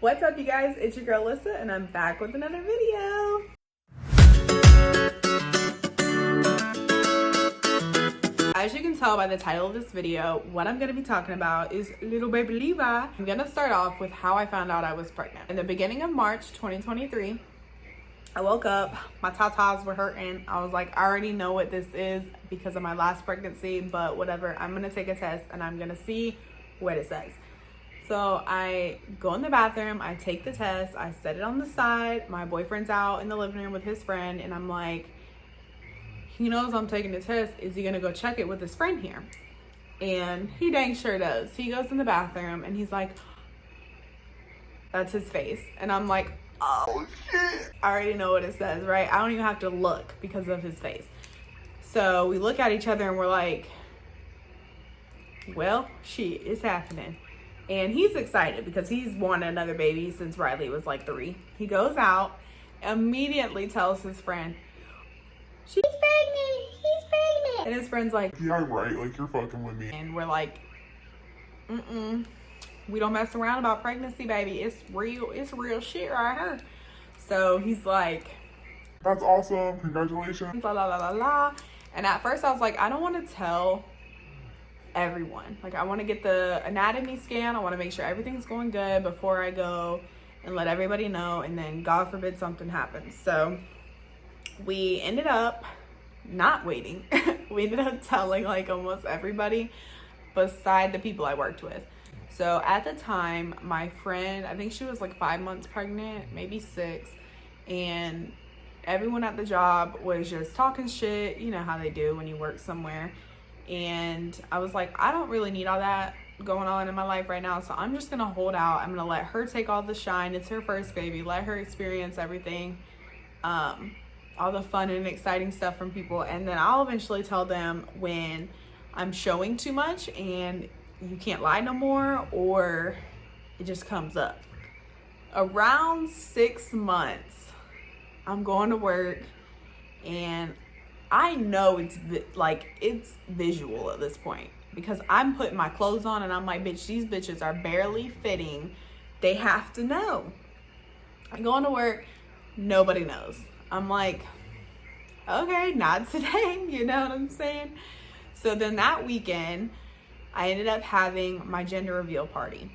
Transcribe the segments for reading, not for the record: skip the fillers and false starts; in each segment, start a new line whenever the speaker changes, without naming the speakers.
What's up, you guys? It's your girl Lissa, and I'm back with another video. As you can tell by the title of this video, what I'm going to be talking about is little baby Levi. I'm going to start off with how I found out I was pregnant. In the beginning of March 2023, I woke up, my tatas were hurting. I was like, I already know what this is because of my last pregnancy, but whatever. I'm going to take a test and I'm going to see what it says. So I go in the bathroom, I take the test, I set it on the side. My boyfriend's out in the living room with his friend, and I'm like, he knows I'm taking the test. Is he gonna go check it with his friend here? And he dang sure does. He goes in the bathroom and he's like, that's his face. And I'm like, oh shit. I already know what it says, right? I don't even have to look because of his face. So we look at each other and we're like, well, shit, it's happening. And he's excited because he's wanted another baby since Riley was like 3. He goes out, immediately tells his friend, she's pregnant, he's pregnant. And his friend's like,
yeah, I'm right, like you're fucking with me.
And we're like, we don't mess around about pregnancy, baby. It's real shit right here. So he's like,
that's awesome, congratulations.
La la la la la. And at first I was like, I don't want to tell everyone. Like, I want to get the anatomy scan. I want to make sure everything's going good before I go and let everybody know, and then God forbid something happens. So we ended up not waiting. We ended up telling like almost everybody beside the people I worked with. So at the time, my friend, I think she was like 5 months pregnant, maybe 6, and everyone at the job was just talking shit. You know how they do when you work somewhere. And I was like, I don't really need all that going on in my life right now, so I'm just gonna hold out. I'm gonna let her take all the shine. It's her first baby. Let her experience everything, all the fun and exciting stuff from people, and then I'll eventually tell them when I'm showing too much and you can't lie no more, or it just comes up. Around 6 months, I'm going to work, and I know it's visual at this point because I'm putting my clothes on and I'm like, bitch, these bitches are barely fitting. They have to know. I go into work, nobody knows. I'm like, okay, not today. You know what I'm saying? So then that weekend, I ended up having my gender reveal party.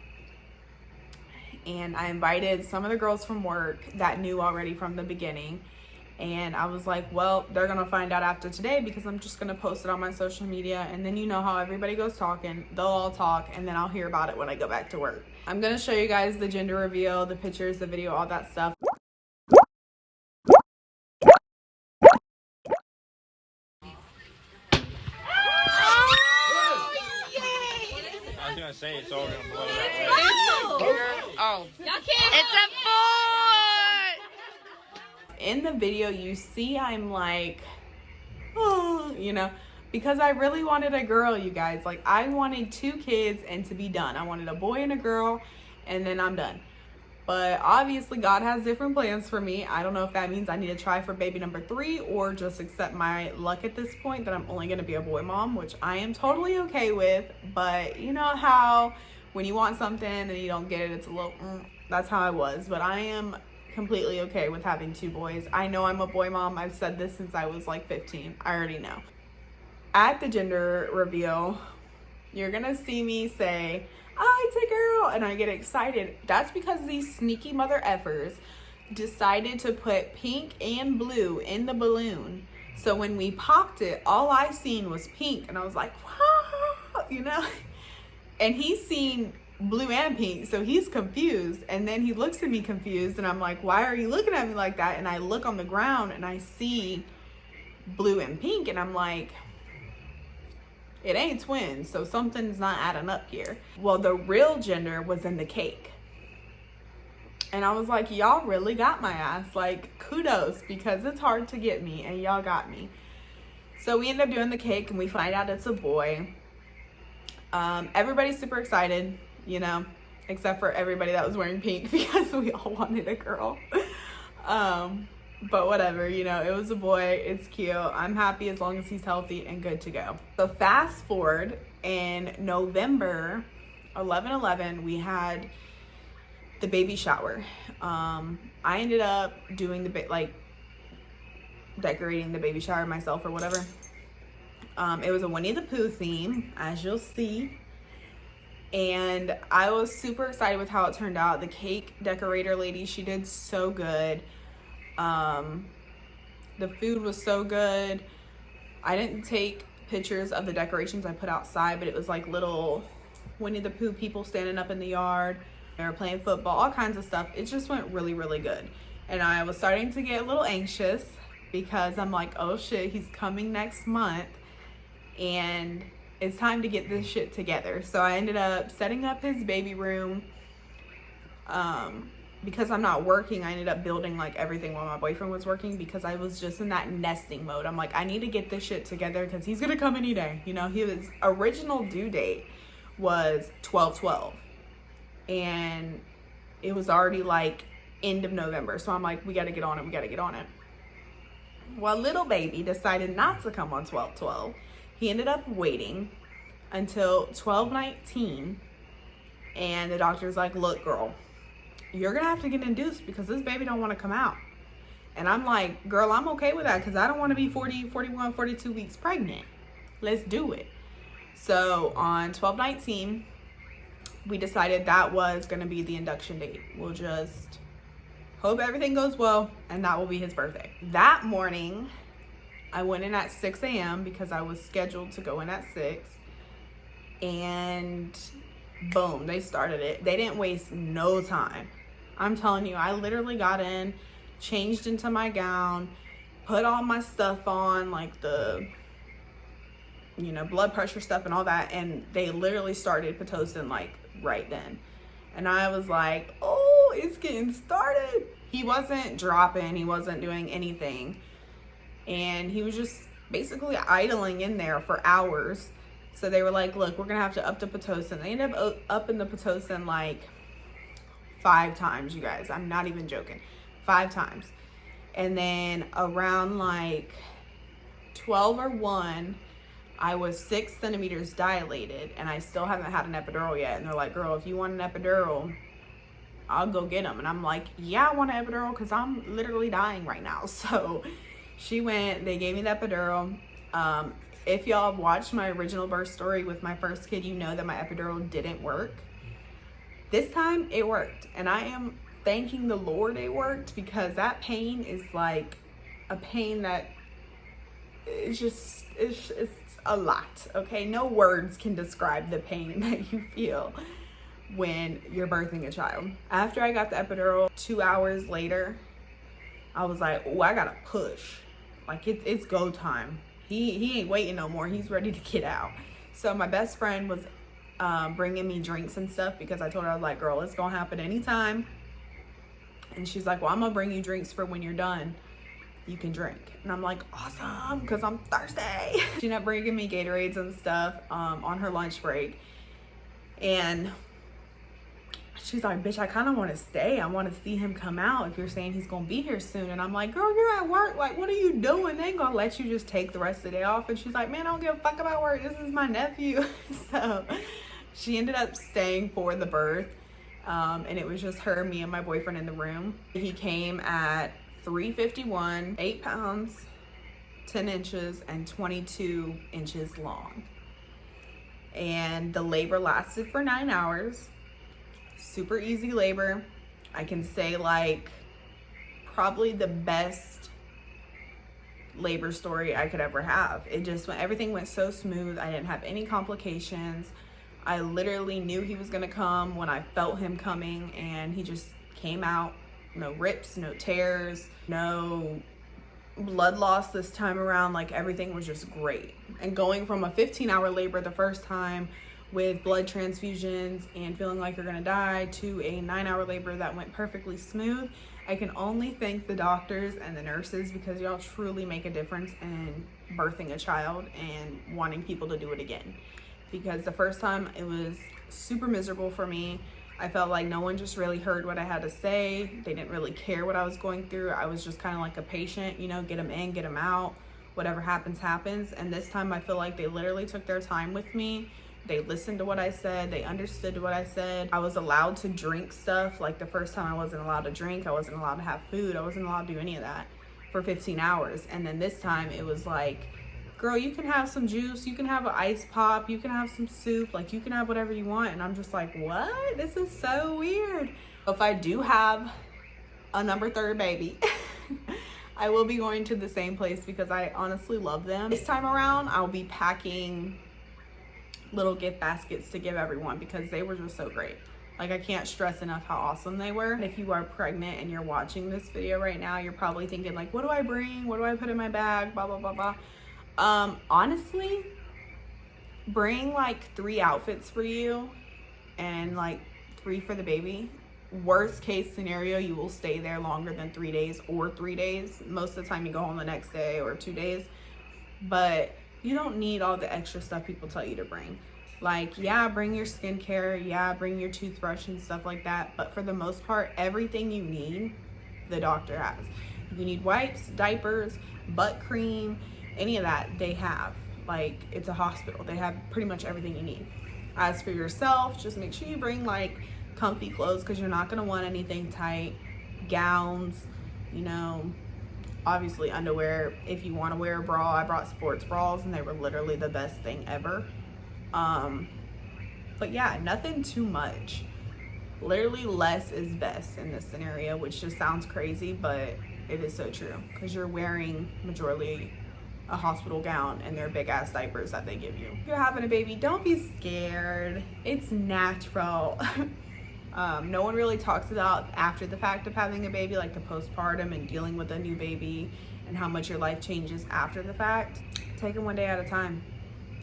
And I invited some of the girls from work that knew already from the beginning. And I was like, well, they're gonna find out after today because I'm just gonna post it on my social media, and then you know how everybody goes talking, they'll all talk, and then I'll hear about it when I go back to work. I'm gonna show you guys the gender reveal, the pictures, the video, all that stuff.
I was gonna say it's all gonna blow up.
Oh, y'all can't. It's a 4.
In the video, you see I'm like, oh, you know, because I really wanted a girl, you guys. Like, I wanted 2 kids and to be done. I wanted a boy and a girl, and then I'm done. But obviously, God has different plans for me. I don't know if that means I need to try for baby number 3 or just accept my luck at this point that I'm only going to be a boy mom, which I am totally okay with. But you know how when you want something and you don't get it, it's a little, that's how I was. But I am completely okay with having 2 boys. I know I'm a boy mom. I've said this since I was like 15. I already know. At the gender reveal, you're going to see me say, oh, it's a girl, and I get excited. That's because these sneaky mother effers decided to put pink and blue in the balloon. So when we popped it, all I seen was pink, and I was like, wow, you know? And he's seen blue and pink, so he's confused. And then he looks at me confused, and I'm like, why are you looking at me like that? And I look on the ground, and I see blue and pink, and I'm like, it ain't twins, so something's not adding up here. Well, the real gender was in the cake. And I was like, y'all really got my ass. Like, kudos, because it's hard to get me, and y'all got me. So we end up doing the cake, and we find out it's a boy. Everybody's super excited, you know, except for everybody that was wearing pink because we all wanted a girl. But whatever, you know, it was a boy. It's cute. I'm happy as long as he's healthy and good to go. So fast forward, in November 11/11, we had the baby shower. I ended up doing decorating the baby shower myself or whatever. It was a Winnie the Pooh theme, as you'll see. And I was super excited with how it turned out. The cake decorator lady, she did so good. The food was so good. I didn't take pictures of the decorations I put outside, but it was like little Winnie the Pooh people standing up in the yard. They were playing football, all kinds of stuff. It just went really, really good. And I was starting to get a little anxious because I'm like, oh shit, he's coming next month and it's time to get this shit together. So I ended up setting up his baby room. Because I'm not working, I ended up building like everything while my boyfriend was working, because I was just in that nesting mode. I'm like, I need to get this shit together because he's gonna come any day. You know, his original due date was 12/12 and it was already like end of November. So I'm like, we gotta get on it. Well, little baby decided not to come on 12/12. He ended up waiting until 12/19, and the doctor's like, look girl, you're gonna have to get induced because this baby don't want to come out. And I'm like, girl, I'm okay with that because I don't want to be 40, 41, 42 weeks pregnant. Let's do it. So on 12/19, we decided that was gonna be the induction date. We'll just hope everything goes well, and that will be his birthday. That morning, I went in at 6 a.m. because I was scheduled to go in at 6, and boom, they started it. They didn't waste no time. I'm telling you, I literally got in, changed into my gown, put all my stuff on, like the, you know, blood pressure stuff and all that, and they literally started Pitocin like right then. And I was like, oh, it's getting started. He wasn't dropping, he wasn't doing anything, and he was just basically idling in there for hours. So they were like, look, we're gonna have to up the Pitocin. They ended up upping the Pitocin like 5 times, you guys. I'm not even joking. 5 times. And then around like 12 or 1, I was 6 centimeters dilated, and I still haven't had an epidural yet. And they're like, girl, if you want an epidural, I'll go get them. And I'm like, yeah, I want an epidural because I'm literally dying right now. So she went, they gave me the epidural. If y'all have watched my original birth story with my first kid, you know that my epidural didn't work. This time it worked, and I am thanking the Lord it worked, because that pain is like a pain that it's a lot, okay? No words can describe the pain that you feel when you're birthing a child. After I got the epidural, 2 hours later, I was like, oh, I gotta push. Like it's go time. He ain't waiting no more. He's ready to get out. So my best friend was bringing me drinks and stuff, because I told her, I was like, girl, it's gonna happen anytime. And she's like, well, I'm gonna bring you drinks for when you're done. You can drink. And I'm like, awesome, because I'm thirsty. She ended up bringing me Gatorades and stuff on her lunch break. And she's like, bitch, I kind of want to stay. I want to see him come out if you're saying he's going to be here soon. And I'm like, girl, you're at work. Like, what are you doing? They ain't going to let you just take the rest of the day off. And she's like, man, I don't give a fuck about work. This is my nephew. So she ended up staying for the birth. And it was just her, me, and my boyfriend in the room. He came at 351, 8 pounds, 10 inches, and 22 inches long. And the labor lasted for 9 hours. Super easy labor. I can say like probably the best labor story I could ever have. It just went, everything went so smooth. I didn't have any complications. I literally knew he was gonna come when I felt him coming, and he just came out. No rips, no tears, no blood loss this time around. Like everything was just great. And going from a 15-hour labor the first time with blood transfusions and feeling like you're gonna die to a 9-hour labor that went perfectly smooth, I can only thank the doctors and the nurses, because y'all truly make a difference in birthing a child and wanting people to do it again. Because the first time it was super miserable for me. I felt like no one just really heard what I had to say. They didn't really care what I was going through. I was just kind of like a patient, you know, get them in, get them out. Whatever happens, happens. And this time I feel like they literally took their time with me, They listened to what I said. They understood what I said. I was allowed to drink stuff. Like the first time I wasn't allowed to drink. I wasn't allowed to have food. I wasn't allowed to do any of that for 15 hours. And then this time it was like, girl, you can have some juice. You can have an ice pop. You can have some soup. Like you can have whatever you want. And I'm just like, what? This is so weird. If I do have a number 3rd baby, I will be going to the same place because I honestly love them. This time around, I'll be packing little gift baskets to give everyone because they were just so great. Like I can't stress enough how awesome they were. If you are pregnant and you're watching this video right now, you're probably thinking like, what do I bring? What do I put in my bag? Blah, blah, blah, blah. Honestly, bring like 3 outfits for you and like 3 for the baby. Worst case scenario, you will stay there longer than 3 days or 3 days. Most of the time you go home the next day or 2 days, but you don't need all the extra stuff people tell you to bring. Like, yeah, bring your skincare, yeah, bring your toothbrush and stuff like that, but for the most part, everything you need, the doctor has. If you need wipes, diapers, butt cream, any of that, they have. Like, it's a hospital. They have pretty much everything you need. As for yourself, just make sure you bring like comfy clothes because you're not going to want anything tight. Gowns, you know, obviously underwear. If you want to wear a bra, I brought sports bras and they were literally the best thing ever. But yeah, nothing too much. Literally less is best in this scenario, which just sounds crazy, but it is so true because you're wearing majorly a hospital gown and they're big ass diapers that they give you. If you're having a baby, don't be scared. It's natural. No one really talks about after the fact of having a baby, like the postpartum and dealing with a new baby and how much your life changes after the fact. Take it one day at a time.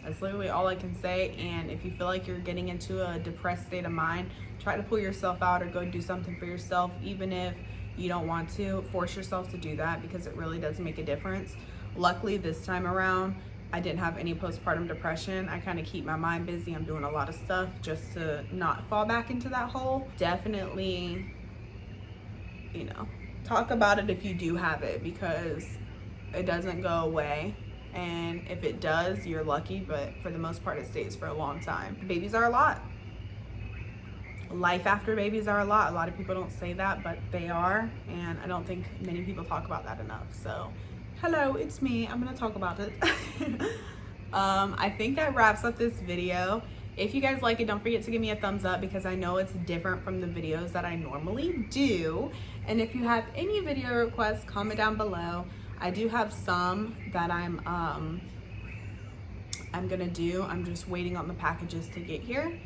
That's literally all I can say. And if you feel like you're getting into a depressed state of mind, try to pull yourself out or go do something for yourself. Even if you don't want to, force yourself to do that because it really does make a difference. Luckily this time around, I didn't have any postpartum depression. I kind of keep my mind busy. I'm doing a lot of stuff just to not fall back into that hole. Definitely, you know, talk about it if you do have it because it doesn't go away. And if it does, you're lucky, but for the most part, it stays for a long time. Babies are a lot. Life after babies are a lot. A lot of people don't say that, but they are. And I don't think many people talk about that enough. So hello, it's me. I'm gonna talk about it. I think that wraps up this video. If you guys like it, don't forget to give me a thumbs up because I know it's different from the videos that I normally do. And if you have any video requests, comment down below. I do have some that I'm gonna do. I'm just waiting on the packages to get here.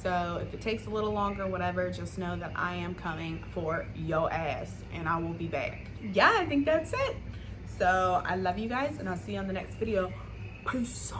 So if it takes a little longer, whatever, just know that I am coming for your ass and I will be back. Yeah, I think that's it. So I love you guys and I'll see you on the next video. Peace.